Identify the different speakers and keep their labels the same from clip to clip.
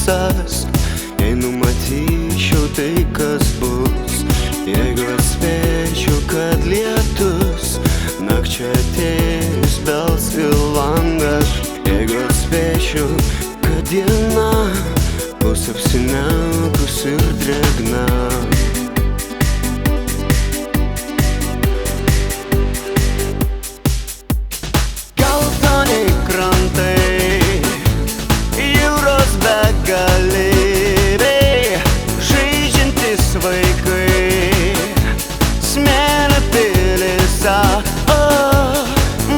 Speaker 1: visas. Jei numatyčiau tai, kas bus, jeigu atspėčiau, kad lietus nakčia atėjus bels į langą, jeigu atspėčiau, kad diena bus apsiniaukus ir drėgna. Geltoni krantai, jūros begalybė, žaidžiantys vaikai, smėlio pilyse,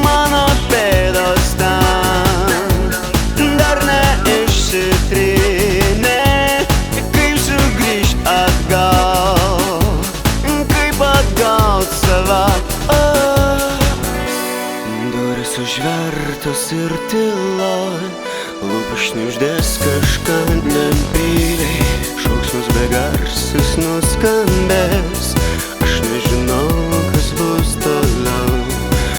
Speaker 1: mano pėdos ten dar neišsitrynė. Kaip sugrįžt atgal, kaip atgaut save, durys užvertos ir tyloj, lūpos šnibždės kažką nebyliai, šauksmas begarsis nuskambės,